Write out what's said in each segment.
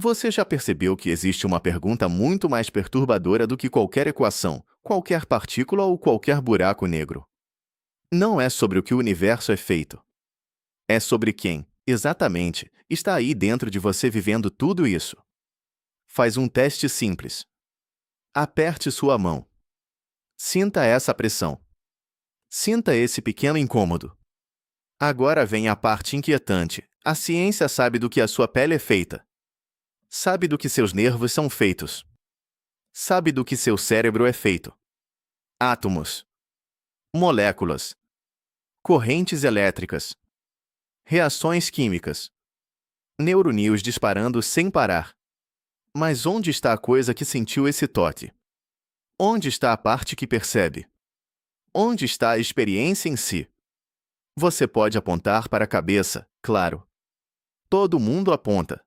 Você já percebeu que existe uma pergunta muito mais perturbadora do que qualquer equação, qualquer partícula ou qualquer buraco negro? Não é sobre o que o universo é feito. É sobre quem, exatamente, está aí dentro de você vivendo tudo isso. Faz um teste simples. Aperte sua mão. Sinta essa pressão. Sinta esse pequeno incômodo. Agora vem a parte inquietante. A ciência sabe do que a sua pele é feita. Sabe do que seus nervos são feitos. Sabe do que seu cérebro é feito. Átomos, moléculas, correntes elétricas, reações químicas, neurônios disparando sem parar. Mas onde está a coisa que sentiu esse toque? Onde está a parte que percebe? Onde está a experiência em si? Você pode apontar para a cabeça, claro. Todo mundo aponta.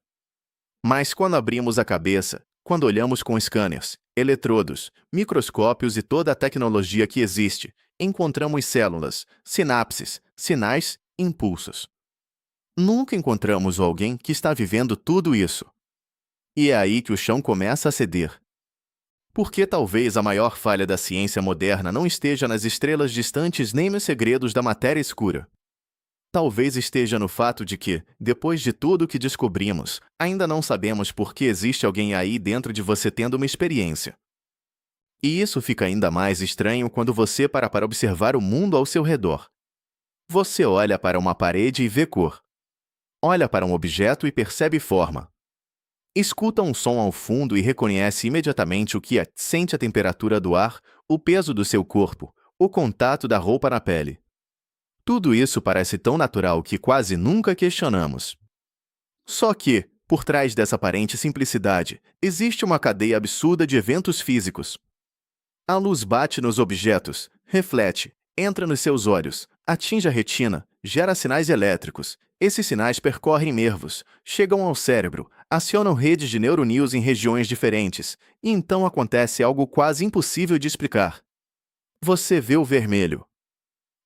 Mas quando abrimos a cabeça, quando olhamos com scanners, eletrodos, microscópios e toda a tecnologia que existe, encontramos células, sinapses, sinais, impulsos. Nunca encontramos alguém que está vivendo tudo isso. E é aí que o chão começa a ceder. Porque talvez a maior falha da ciência moderna não esteja nas estrelas distantes nem nos segredos da matéria escura. Talvez esteja no fato de que, depois de tudo o que descobrimos, ainda não sabemos por que existe alguém aí dentro de você tendo uma experiência. E isso fica ainda mais estranho quando você para observar o mundo ao seu redor. Você olha para uma parede e vê cor. Olha para um objeto e percebe forma. Escuta um som ao fundo e reconhece imediatamente o que é. Sente a temperatura do ar, o peso do seu corpo, o contato da roupa na pele. Tudo isso parece tão natural que quase nunca questionamos. Só que, por trás dessa aparente simplicidade, existe uma cadeia absurda de eventos físicos. A luz bate nos objetos, reflete, entra nos seus olhos, atinge a retina, gera sinais elétricos. Esses sinais percorrem nervos, chegam ao cérebro, acionam redes de neurônios em regiões diferentes, e então acontece algo quase impossível de explicar. Você vê o vermelho.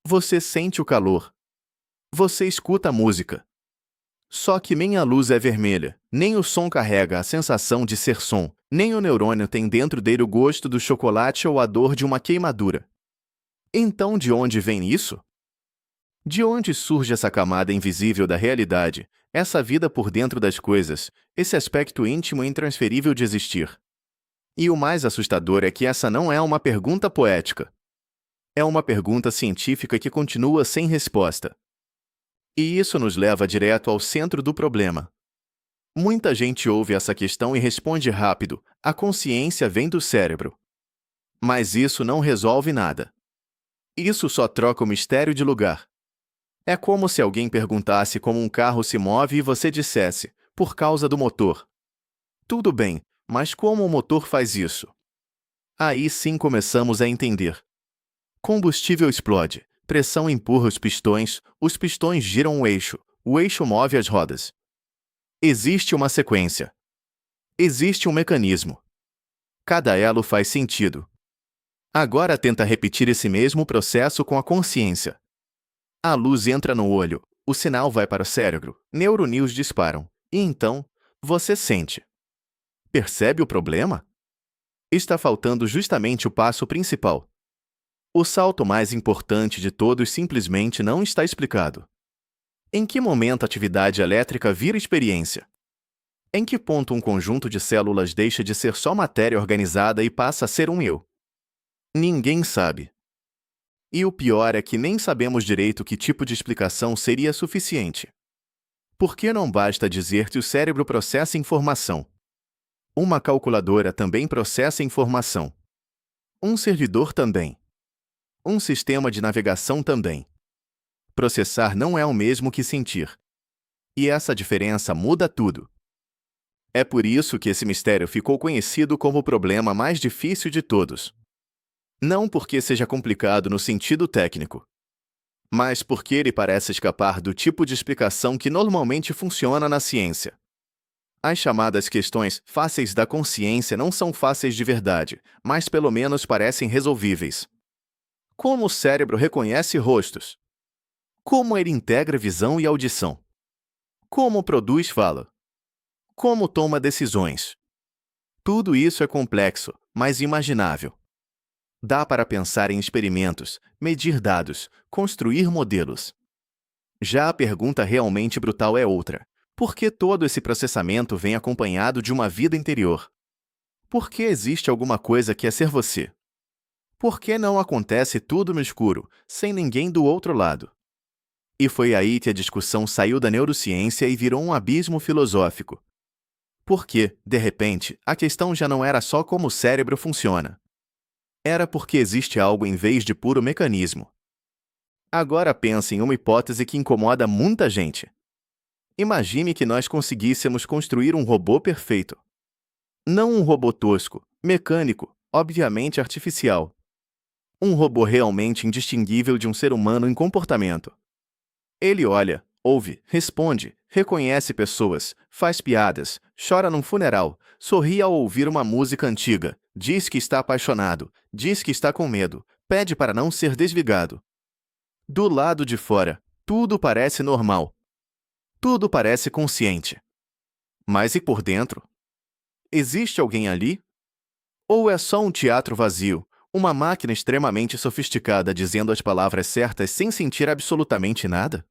Você sente o calor. Você escuta a música. Só que nem a luz é vermelha, nem o som carrega a sensação de ser som, nem o neurônio tem dentro dele o gosto do chocolate ou a dor de uma queimadura. Então de onde vem isso? De onde surge essa camada invisível da realidade, essa vida por dentro das coisas, esse aspecto íntimo e intransferível de existir? E o mais assustador é que essa não é uma pergunta poética. É uma pergunta científica que continua sem resposta. E isso nos leva direto ao centro do problema. Muita gente ouve essa questão e responde rápido: a consciência vem do cérebro. Mas isso não resolve nada. Isso só troca o mistério de lugar. É como se alguém perguntasse como um carro se move e você dissesse: por causa do motor. Tudo bem, mas como o motor faz isso? Aí sim começamos a entender. Combustível explode, pressão empurra os pistões giram o eixo move as rodas. Existe uma sequência. Existe um mecanismo. Cada elo faz sentido. Agora tenta repetir esse mesmo processo com a consciência. A luz entra no olho, o sinal vai para o cérebro, neurônios disparam, e então, você sente. Percebe o problema? Está faltando justamente o passo principal. O salto mais importante de todos simplesmente não está explicado. Em que momento a atividade elétrica vira experiência? Em que ponto um conjunto de células deixa de ser só matéria organizada e passa a ser um eu? Ninguém sabe. E o pior é que nem sabemos direito que tipo de explicação seria suficiente. Porque não basta dizer que o cérebro processa informação. Uma calculadora também processa informação. Um servidor também. Um sistema de navegação também. Processar não é o mesmo que sentir. E essa diferença muda tudo. É por isso que esse mistério ficou conhecido como o problema mais difícil de todos. Não porque seja complicado no sentido técnico, mas porque ele parece escapar do tipo de explicação que normalmente funciona na ciência. As chamadas questões fáceis da consciência não são fáceis de verdade, mas pelo menos parecem resolvíveis. Como o cérebro reconhece rostos? Como ele integra visão e audição? Como produz fala? Como toma decisões. Tudo isso é complexo, mas imaginável. Dá para pensar em experimentos, medir dados, construir modelos. Já a pergunta realmente brutal é outra. Por que todo esse processamento vem acompanhado de uma vida interior? Por que existe alguma coisa que é ser você? Por que não acontece tudo no escuro, sem ninguém do outro lado? E foi aí que a discussão saiu da neurociência e virou um abismo filosófico. Porque, de repente, a questão já não era só como o cérebro funciona. Era porque existe algo em vez de puro mecanismo. Agora pense em uma hipótese que incomoda muita gente. Imagine que nós conseguíssemos construir um robô perfeito. Não um robô tosco, mecânico, obviamente artificial. Um robô realmente indistinguível de um ser humano em comportamento. Ele olha, ouve, responde, reconhece pessoas, faz piadas, chora num funeral, sorri ao ouvir uma música antiga, diz que está apaixonado, diz que está com medo, pede para não ser desligado. Do lado de fora, tudo parece normal. Tudo parece consciente. Mas e por dentro? Existe alguém ali? Ou é só um teatro vazio, uma máquina extremamente sofisticada dizendo as palavras certas sem sentir absolutamente nada?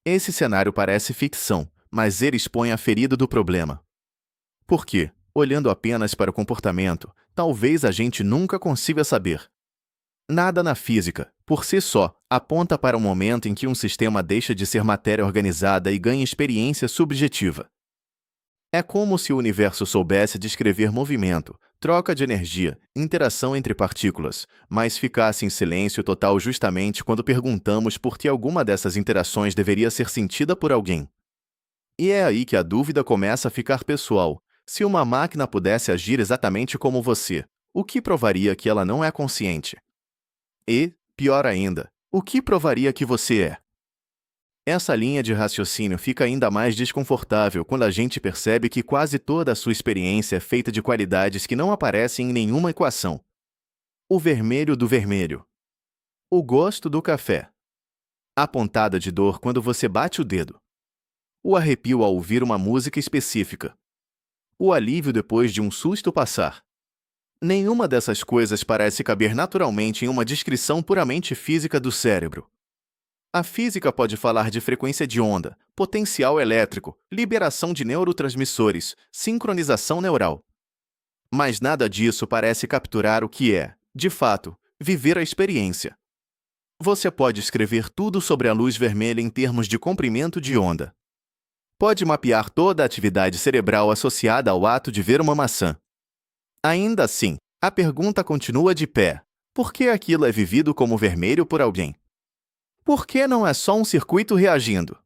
Esse cenário parece ficção, mas ele expõe a ferida do problema. Por quê? Olhando apenas para o comportamento, talvez a gente nunca consiga saber. Nada na física, por si só, aponta para o momento em que um sistema deixa de ser matéria organizada e ganha experiência subjetiva. É como se o universo soubesse descrever movimento, troca de energia, interação entre partículas, mas ficasse em silêncio total justamente quando perguntamos por que alguma dessas interações deveria ser sentida por alguém. E é aí que a dúvida começa a ficar pessoal. Se uma máquina pudesse agir exatamente como você, o que provaria que ela não é consciente? E, pior ainda, o que provaria que você é? Essa linha de raciocínio fica ainda mais desconfortável quando a gente percebe que quase toda a sua experiência é feita de qualidades que não aparecem em nenhuma equação. O vermelho do vermelho. O gosto do café. A pontada de dor quando você bate o dedo. O arrepio ao ouvir uma música específica. O alívio depois de um susto passar. Nenhuma dessas coisas parece caber naturalmente em uma descrição puramente física do cérebro. A física pode falar de frequência de onda, potencial elétrico, liberação de neurotransmissores, sincronização neural. Mas nada disso parece capturar o que é, de fato, viver a experiência. Você pode escrever tudo sobre a luz vermelha em termos de comprimento de onda. Pode mapear toda a atividade cerebral associada ao ato de ver uma maçã. Ainda assim, a pergunta continua de pé: por que aquilo é vivido como vermelho por alguém? Por que não é só um circuito reagindo?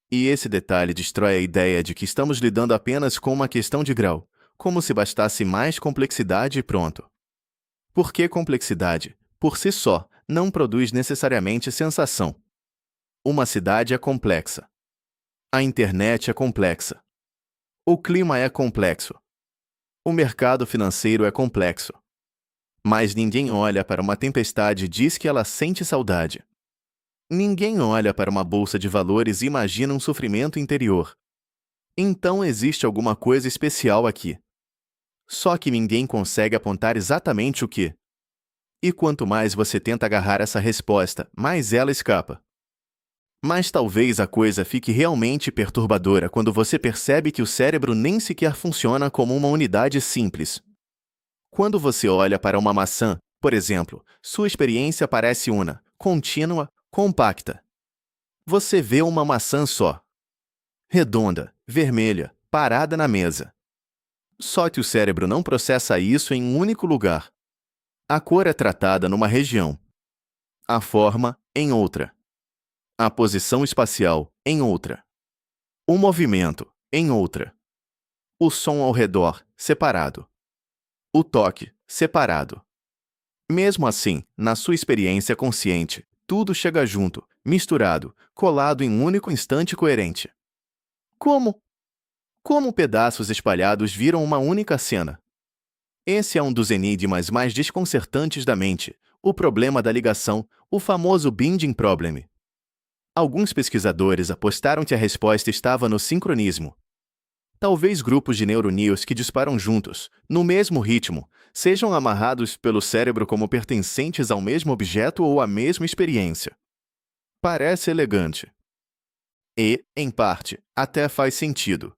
E esse detalhe destrói a ideia de que estamos lidando apenas com uma questão de grau, como se bastasse mais complexidade e pronto. Porque complexidade, por si só, não produz necessariamente sensação. Uma cidade é complexa. A internet é complexa. O clima é complexo. O mercado financeiro é complexo. Mas ninguém olha para uma tempestade e diz que ela sente saudade. Ninguém olha para uma bolsa de valores e imagina um sofrimento interior. Então existe alguma coisa especial aqui. Só que ninguém consegue apontar exatamente o que. E quanto mais você tenta agarrar essa resposta, mais ela escapa. Mas talvez a coisa fique realmente perturbadora quando você percebe que o cérebro nem sequer funciona como uma unidade simples. Quando você olha para uma maçã, por exemplo, sua experiência parece una, contínua, compacta. Você vê uma maçã só. Redonda, vermelha, parada na mesa. Só que o cérebro não processa isso em um único lugar. A cor é tratada numa região. A forma, em outra. A posição espacial, em outra. O movimento, em outra. O som ao redor, separado. O toque, separado. Mesmo assim, na sua experiência consciente, tudo chega junto, misturado, colado em um único instante coerente. Como? Como pedaços espalhados viram uma única cena? Esse é um dos enigmas mais desconcertantes da mente, o problema da ligação, o famoso binding problem. Alguns pesquisadores apostaram que a resposta estava no sincronismo. Talvez grupos de neuroníons que disparam juntos, no mesmo ritmo, sejam amarrados pelo cérebro como pertencentes ao mesmo objeto ou à mesma experiência. Parece elegante. E, em parte, até faz sentido.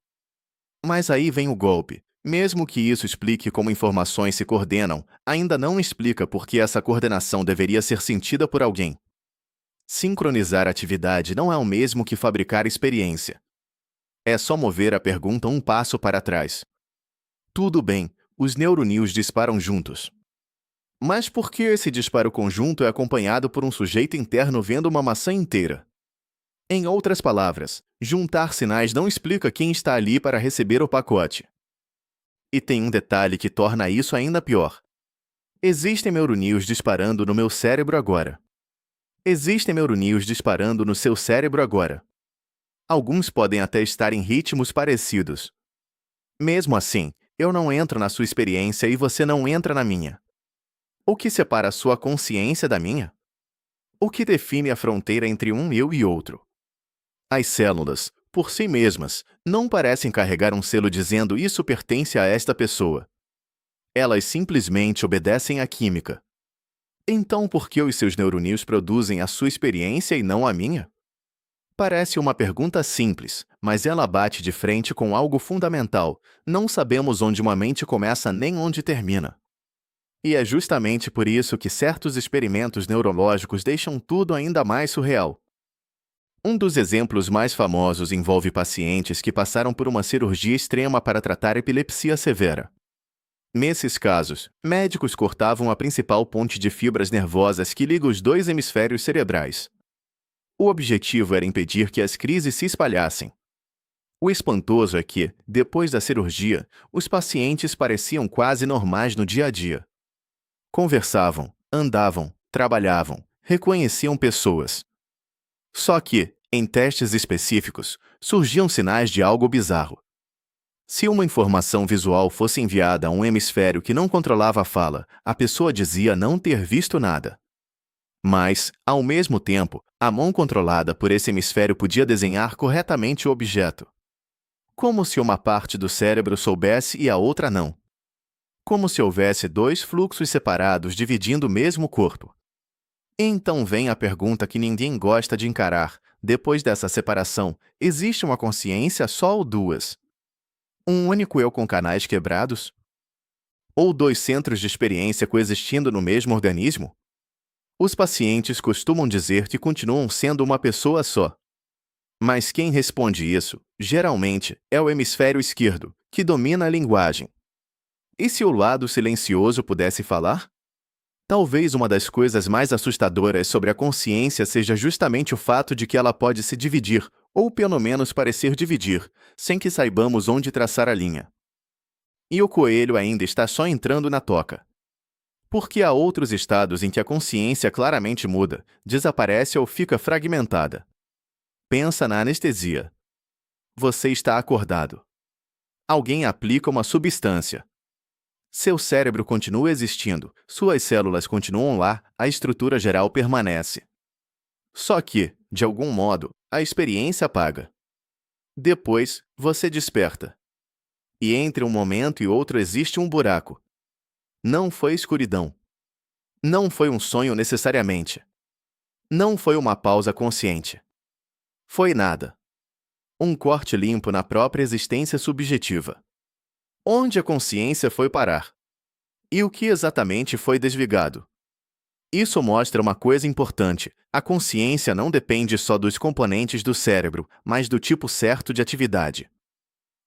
Mas aí vem o golpe. Mesmo que isso explique como informações se coordenam, ainda não explica por que essa coordenação deveria ser sentida por alguém. Sincronizar atividade não é o mesmo que fabricar experiência. É só mover a pergunta um passo para trás. Tudo bem, os neuroníons disparam juntos. Mas por que esse disparo conjunto é acompanhado por um sujeito interno vendo uma maçã inteira? Em outras palavras, juntar sinais não explica quem está ali para receber o pacote. E tem um detalhe que torna isso ainda pior. Existem neuroníons disparando no meu cérebro agora. Existem neuroníons disparando no seu cérebro agora. Alguns podem até estar em ritmos parecidos. Mesmo assim, eu não entro na sua experiência e você não entra na minha. O que separa a sua consciência da minha? O que define a fronteira entre um eu e outro? As células, por si mesmas, não parecem carregar um selo dizendo isso pertence a esta pessoa. Elas simplesmente obedecem à química. Então por que os seus neuroníons produzem a sua experiência e não a minha? Parece uma pergunta simples, mas ela bate de frente com algo fundamental. Não sabemos onde uma mente começa nem onde termina. E é justamente por isso que certos experimentos neurológicos deixam tudo ainda mais surreal. Um dos exemplos mais famosos envolve pacientes que passaram por uma cirurgia extrema para tratar epilepsia severa. Nesses casos, médicos cortavam a principal ponte de fibras nervosas que liga os dois hemisférios cerebrais. O objetivo era impedir que as crises se espalhassem. O espantoso é que, depois da cirurgia, os pacientes pareciam quase normais no dia a dia. Conversavam, andavam, trabalhavam, reconheciam pessoas. Só que, em testes específicos, surgiam sinais de algo bizarro. Se uma informação visual fosse enviada a um hemisfério que não controlava a fala, a pessoa dizia não ter visto nada. Mas, ao mesmo tempo, a mão controlada por esse hemisfério podia desenhar corretamente o objeto. Como se uma parte do cérebro soubesse e a outra não. Como se houvesse dois fluxos separados dividindo o mesmo corpo. Então vem a pergunta que ninguém gosta de encarar. Depois dessa separação, existe uma consciência só ou duas? Um único eu com canais quebrados? Ou dois centros de experiência coexistindo no mesmo organismo? Os pacientes costumam dizer que continuam sendo uma pessoa só. Mas quem responde isso, geralmente, é o hemisfério esquerdo, que domina a linguagem. E se o lado silencioso pudesse falar? Talvez uma das coisas mais assustadoras sobre a consciência seja justamente o fato de que ela pode se dividir, ou pelo menos parecer dividir, sem que saibamos onde traçar a linha. E o coelho ainda está só entrando na toca. Porque há outros estados em que a consciência claramente muda, desaparece ou fica fragmentada. Pensa na anestesia. Você está acordado. Alguém aplica uma substância. Seu cérebro continua existindo, suas células continuam lá, a estrutura geral permanece. Só que, de algum modo, a experiência apaga. Depois, você desperta. E entre um momento e outro existe um buraco. Não foi escuridão. Não foi um sonho necessariamente. Não foi uma pausa consciente. Foi nada. Um corte limpo na própria existência subjetiva. Onde a consciência foi parar? E o que exatamente foi desligado? Isso mostra uma coisa importante: a consciência não depende só dos componentes do cérebro, mas do tipo certo de atividade.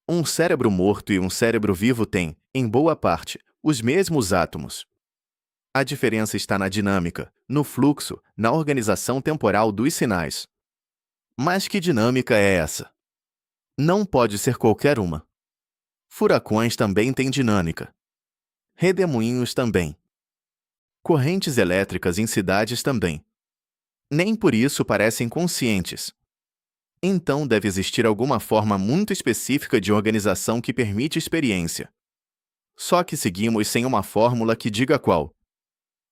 Um cérebro morto e um cérebro vivo têm, em boa parte, os mesmos átomos. A diferença está na dinâmica, no fluxo, na organização temporal dos sinais. Mas que dinâmica é essa? Não pode ser qualquer uma. Furacões também têm dinâmica. Redemoinhos também. Correntes elétricas em cidades também. Nem por isso parecem conscientes. Então deve existir alguma forma muito específica de organização que permite experiência. Só que seguimos sem uma fórmula que diga qual.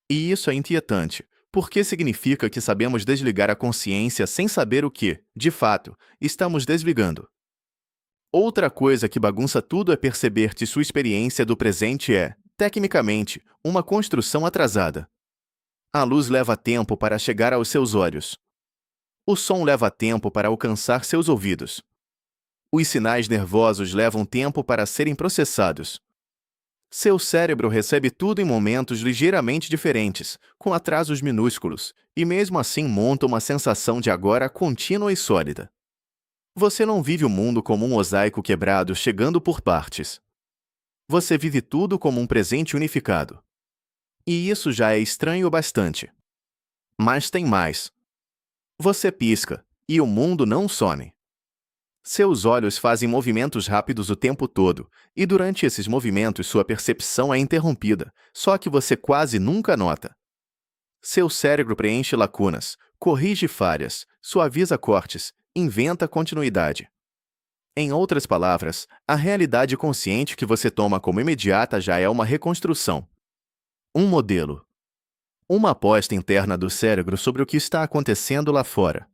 E isso é inquietante, porque significa que sabemos desligar a consciência sem saber o que, de fato, estamos desligando. Outra coisa que bagunça tudo é perceber que sua experiência do presente é, tecnicamente, uma construção atrasada. A luz leva tempo para chegar aos seus olhos. O som leva tempo para alcançar seus ouvidos. Os sinais nervosos levam tempo para serem processados. Seu cérebro recebe tudo em momentos ligeiramente diferentes, com atrasos minúsculos, e mesmo assim monta uma sensação de agora contínua e sólida. Você não vive o mundo como um mosaico quebrado chegando por partes. Você vive tudo como um presente unificado. E isso já é estranho o bastante. Mas tem mais. Você pisca, e o mundo não some. Seus olhos fazem movimentos rápidos o tempo todo, e durante esses movimentos sua percepção é interrompida, só que você quase nunca nota. Seu cérebro preenche lacunas, corrige falhas, suaviza cortes, inventa continuidade. Em outras palavras, a realidade consciente que você toma como imediata já é uma reconstrução. Um modelo. Uma aposta interna do cérebro sobre o que está acontecendo lá fora.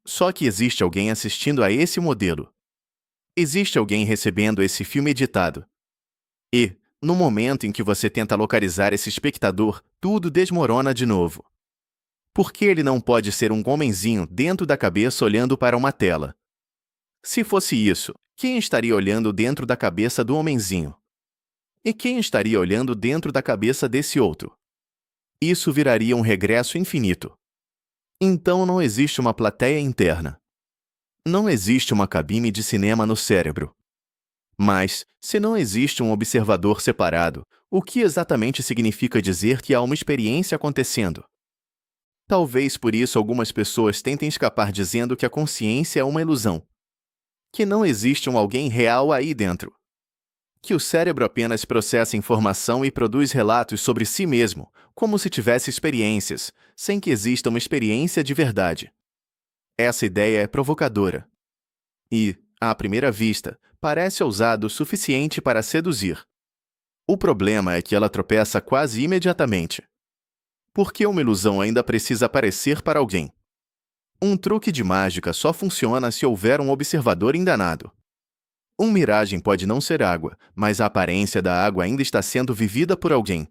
Só que existe alguém assistindo a esse modelo. Existe alguém recebendo esse filme editado. E, no momento em que você tenta localizar esse espectador, tudo desmorona de novo. Porque ele não pode ser um homenzinho dentro da cabeça olhando para uma tela. Se fosse isso, quem estaria olhando dentro da cabeça do homenzinho? E quem estaria olhando dentro da cabeça desse outro? Isso viraria um regresso infinito. Então não existe uma plateia interna. Não existe uma cabine de cinema no cérebro. Mas, se não existe um observador separado, o que exatamente significa dizer que há uma experiência acontecendo? Talvez por isso algumas pessoas tentem escapar dizendo que a consciência é uma ilusão. Que não existe um alguém real aí dentro. Que o cérebro apenas processa informação e produz relatos sobre si mesmo, como se tivesse experiências, sem que exista uma experiência de verdade. Essa ideia é provocadora. E, à primeira vista, parece ousado o suficiente para seduzir. O problema é que ela tropeça quase imediatamente. Porque uma ilusão ainda precisa aparecer para alguém. Um truque de mágica só funciona se houver um observador enganado. Miragem pode não ser água, mas a aparência da água ainda está sendo vivida por alguém.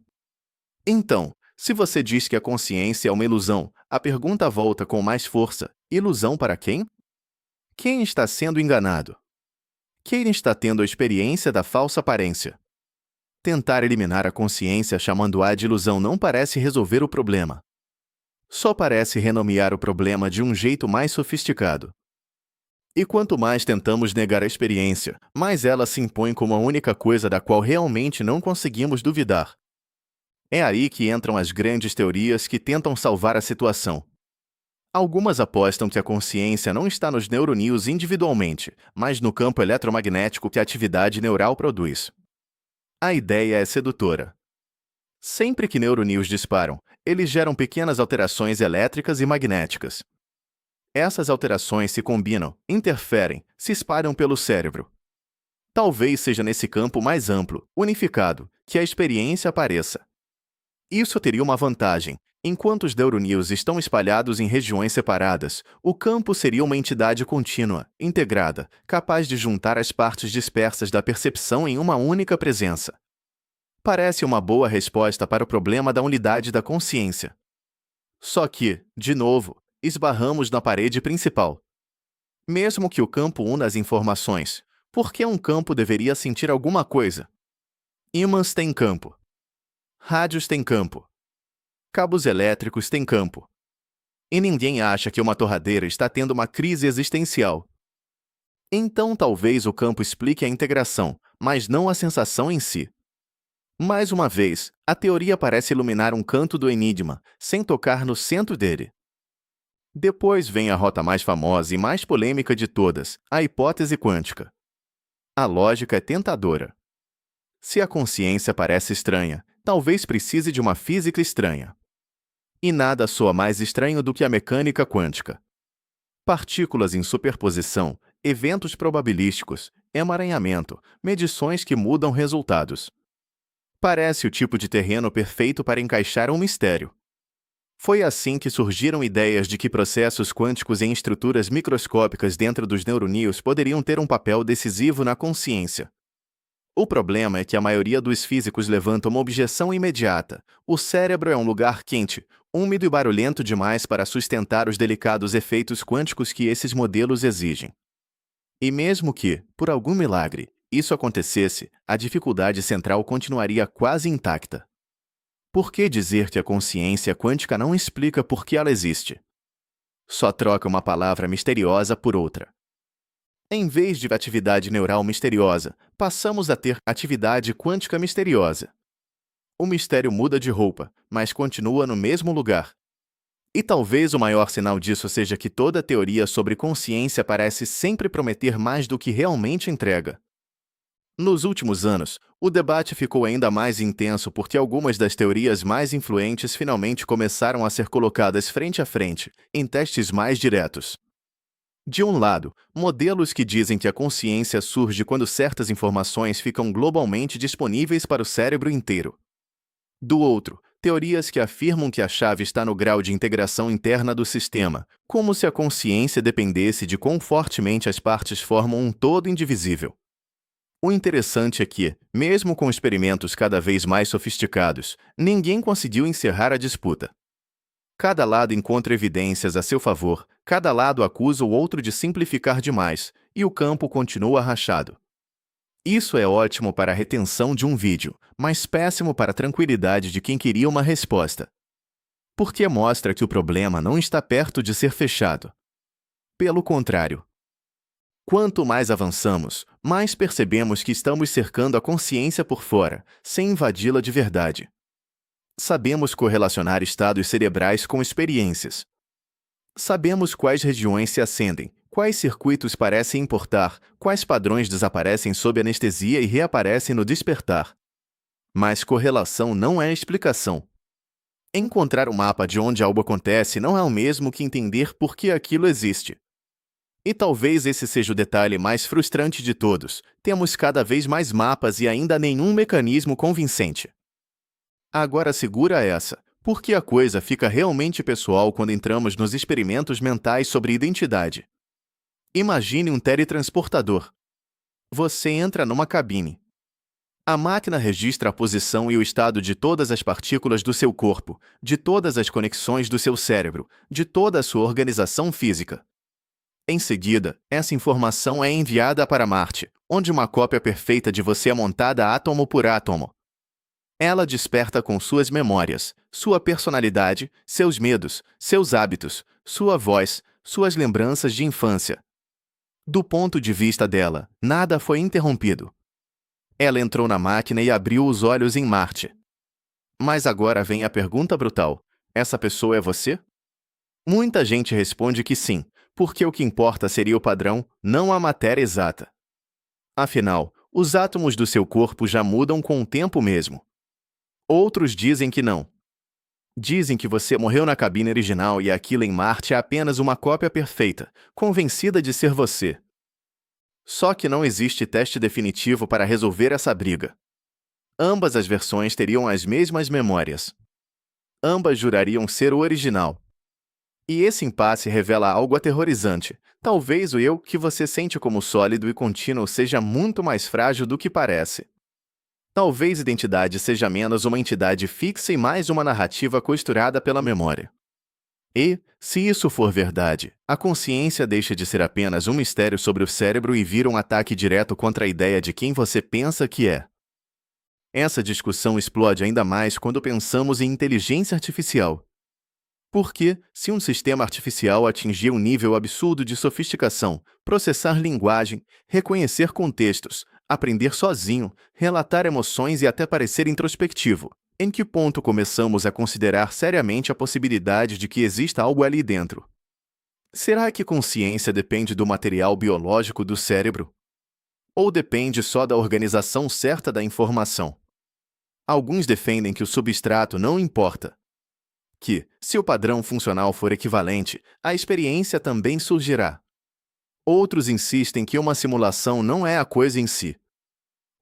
Então, se você diz que a consciência é uma ilusão, a pergunta volta com mais força: ilusão para quem? Quem está sendo enganado? Quem está tendo a experiência da falsa aparência? Tentar eliminar a consciência chamando-a de ilusão não parece resolver o problema. Só parece renomear o problema de um jeito mais sofisticado. E quanto mais tentamos negar a experiência, mais ela se impõe como a única coisa da qual realmente não conseguimos duvidar. É aí que entram as grandes teorias que tentam salvar a situação. Algumas apostam que a consciência não está nos neuroníons individualmente, mas no campo eletromagnético que a atividade neural produz. A ideia é sedutora. Sempre que neuroníons disparam, eles geram pequenas alterações elétricas e magnéticas. Essas alterações se combinam, interferem, se espalham pelo cérebro. Talvez seja nesse campo mais amplo, unificado, que a experiência apareça. Isso teria uma vantagem. Enquanto os neuroníons estão espalhados em regiões separadas, o campo seria uma entidade contínua, integrada, capaz de juntar as partes dispersas da percepção em uma única presença. Parece uma boa resposta para o problema da unidade da consciência. Só que, de novo, esbarramos na parede principal. Mesmo que o campo una as informações, por que um campo deveria sentir alguma coisa? Ímãs têm campo. Rádios têm campo. Cabos elétricos têm campo. E ninguém acha que uma torradeira está tendo uma crise existencial. Então talvez o campo explique a integração, mas não a sensação em si. Mais uma vez, a teoria parece iluminar um canto do enigma, sem tocar no centro dele. Depois vem a rota mais famosa e mais polêmica de todas, a hipótese quântica. A lógica é tentadora. Se a consciência parece estranha, talvez precise de uma física estranha. E nada soa mais estranho do que a mecânica quântica. Partículas em superposição, eventos probabilísticos, emaranhamento, medições que mudam resultados. Parece o tipo de terreno perfeito para encaixar um mistério. Foi assim que surgiram ideias de que processos quânticos em estruturas microscópicas dentro dos neuroníons poderiam ter um papel decisivo na consciência. O problema é que a maioria dos físicos levanta uma objeção imediata: o cérebro é um lugar quente, úmido e barulhento demais para sustentar os delicados efeitos quânticos que esses modelos exigem. E mesmo que, por algum milagre, isso acontecesse, a dificuldade central continuaria quase intacta. Por que dizer que a consciência quântica não explica por que ela existe? Só troca uma palavra misteriosa por outra. Em vez de atividade neural misteriosa, passamos a ter atividade quântica misteriosa. O mistério muda de roupa, mas continua no mesmo lugar. E talvez o maior sinal disso seja que toda teoria sobre consciência parece sempre prometer mais do que realmente entrega. Nos últimos anos, o debate ficou ainda mais intenso porque algumas das teorias mais influentes finalmente começaram a ser colocadas frente a frente, em testes mais diretos. De um lado, modelos que dizem que a consciência surge quando certas informações ficam globalmente disponíveis para o cérebro inteiro. Do outro, teorias que afirmam que a chave está no grau de integração interna do sistema, como se a consciência dependesse de quão fortemente as partes formam um todo indivisível. O interessante é que, mesmo com experimentos cada vez mais sofisticados, ninguém conseguiu encerrar a disputa. Cada lado encontra evidências a seu favor, cada lado acusa o outro de simplificar demais, e o campo continua rachado. Isso é ótimo para a retenção de um vídeo, mas péssimo para a tranquilidade de quem queria uma resposta. Porque mostra que o problema não está perto de ser fechado. Pelo contrário. Quanto mais avançamos, mais percebemos que estamos cercando a consciência por fora, sem invadi-la de verdade. Sabemos correlacionar estados cerebrais com experiências. Sabemos quais regiões se acendem, quais circuitos parecem importar, quais padrões desaparecem sob anestesia e reaparecem no despertar. Mas correlação não é explicação. Encontrar um mapa de onde algo acontece não é o mesmo que entender por que aquilo existe. E talvez esse seja o detalhe mais frustrante de todos: temos cada vez mais mapas e ainda nenhum mecanismo convincente. Agora segura essa, porque a coisa fica realmente pessoal quando entramos nos experimentos mentais sobre identidade. Imagine um teletransportador. Você entra numa cabine. A máquina registra a posição e o estado de todas as partículas do seu corpo, de todas as conexões do seu cérebro, de toda a sua organização física. Em seguida, essa informação é enviada para Marte, onde uma cópia perfeita de você é montada átomo por átomo. Ela desperta com suas memórias, sua personalidade, seus medos, seus hábitos, sua voz, suas lembranças de infância. Do ponto de vista dela, nada foi interrompido. Ela entrou na máquina e abriu os olhos em Marte. Mas agora vem a pergunta brutal: essa pessoa é você? Muita gente responde que sim, porque o que importa seria o padrão, não a matéria exata. Afinal, os átomos do seu corpo já mudam com o tempo mesmo. Outros dizem que não. Dizem que você morreu na cabine original e aquilo em Marte é apenas uma cópia perfeita, convencida de ser você. Só que não existe teste definitivo para resolver essa briga. Ambas as versões teriam as mesmas memórias. Ambas jurariam ser o original. E esse impasse revela algo aterrorizante: talvez o eu que você sente como sólido e contínuo seja muito mais frágil do que parece. Talvez identidade seja menos uma entidade fixa e mais uma narrativa costurada pela memória. E, se isso for verdade, a consciência deixa de ser apenas um mistério sobre o cérebro e vira um ataque direto contra a ideia de quem você pensa que é. Essa discussão explode ainda mais quando pensamos em inteligência artificial. Porque, se um sistema artificial atingir um nível absurdo de sofisticação, processar linguagem, reconhecer contextos, aprender sozinho, relatar emoções e até parecer introspectivo, em que ponto começamos a considerar seriamente a possibilidade de que exista algo ali dentro? Será que consciência depende do material biológico do cérebro? Ou depende só da organização certa da informação? Alguns defendem que o substrato não importa. Que, se o padrão funcional for equivalente, a experiência também surgirá. Outros insistem que uma simulação não é a coisa em si.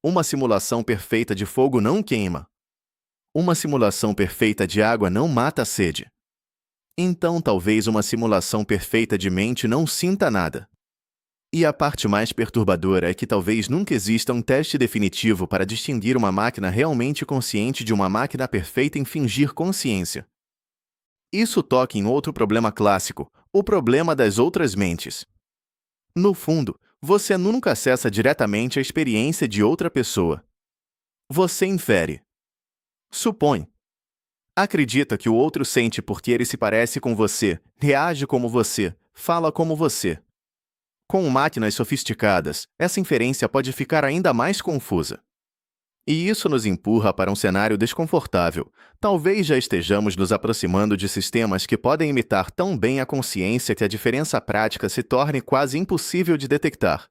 Uma simulação perfeita de fogo não queima. Uma simulação perfeita de água não mata a sede. Então talvez uma simulação perfeita de mente não sinta nada. E a parte mais perturbadora é que talvez nunca exista um teste definitivo para distinguir uma máquina realmente consciente de uma máquina perfeita em fingir consciência. Isso toca em outro problema clássico, o problema das outras mentes. No fundo, você nunca acessa diretamente a experiência de outra pessoa. Você infere. Supõe. Acredita que o outro sente porque ele se parece com você, reage como você, fala como você. Com máquinas sofisticadas, essa inferência pode ficar ainda mais confusa. E isso nos empurra para um cenário desconfortável. Talvez já estejamos nos aproximando de sistemas que podem imitar tão bem a consciência que a diferença prática se torne quase impossível de detectar.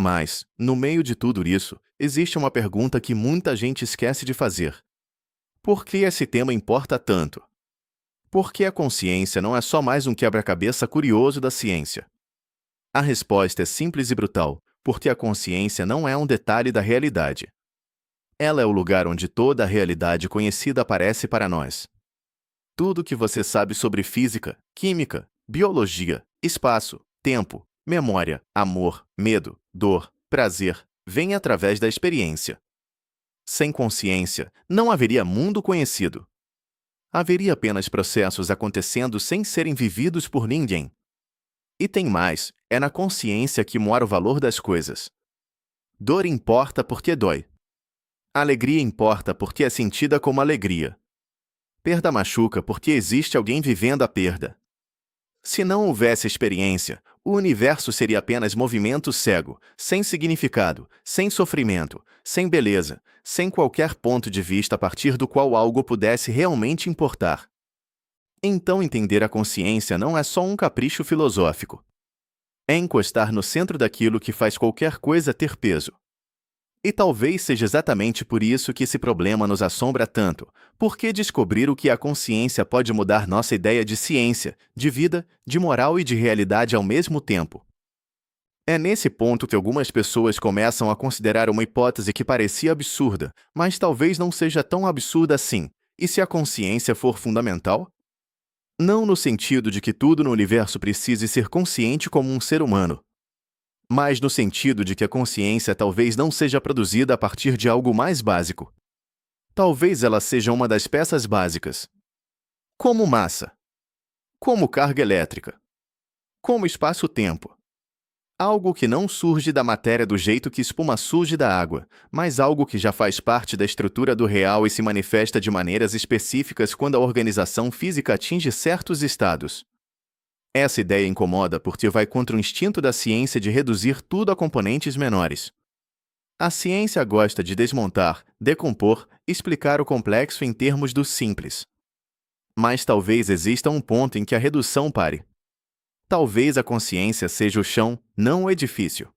Mas, no meio de tudo isso, existe uma pergunta que muita gente esquece de fazer. Por que esse tema importa tanto? Por que a consciência não é só mais um quebra-cabeça curioso da ciência? A resposta é simples e brutal, porque a consciência não é um detalhe da realidade. Ela é o lugar onde toda a realidade conhecida aparece para nós. Tudo que você sabe sobre física, química, biologia, espaço, tempo, memória, amor, medo, dor, prazer, vem através da experiência. Sem consciência, não haveria mundo conhecido. Haveria apenas processos acontecendo sem serem vividos por ninguém. E tem mais, é na consciência que mora o valor das coisas. Dor importa porque dói. Alegria importa porque é sentida como alegria. Perda machuca porque existe alguém vivendo a perda. Se não houvesse experiência, o universo seria apenas movimento cego, sem significado, sem sofrimento, sem beleza, sem qualquer ponto de vista a partir do qual algo pudesse realmente importar. Então entender a consciência não é só um capricho filosófico. É encostar no centro daquilo que faz qualquer coisa ter peso. E talvez seja exatamente por isso que esse problema nos assombra tanto, porque descobrir o que é a consciência pode mudar nossa ideia de ciência, de vida, de moral e de realidade ao mesmo tempo. É nesse ponto que algumas pessoas começam a considerar uma hipótese que parecia absurda, mas talvez não seja tão absurda assim. E se a consciência for fundamental? Não no sentido de que tudo no universo precise ser consciente como um ser humano, mas no sentido de que a consciência talvez não seja produzida a partir de algo mais básico. Talvez ela seja uma das peças básicas. Como massa. Como carga elétrica. Como espaço-tempo. Algo que não surge da matéria do jeito que espuma surge da água, mas algo que já faz parte da estrutura do real e se manifesta de maneiras específicas quando a organização física atinge certos estados. Essa ideia incomoda porque vai contra o instinto da ciência de reduzir tudo a componentes menores. A ciência gosta de desmontar, decompor, explicar o complexo em termos do simples. Mas talvez exista um ponto em que a redução pare. Talvez a consciência seja o chão, não o edifício.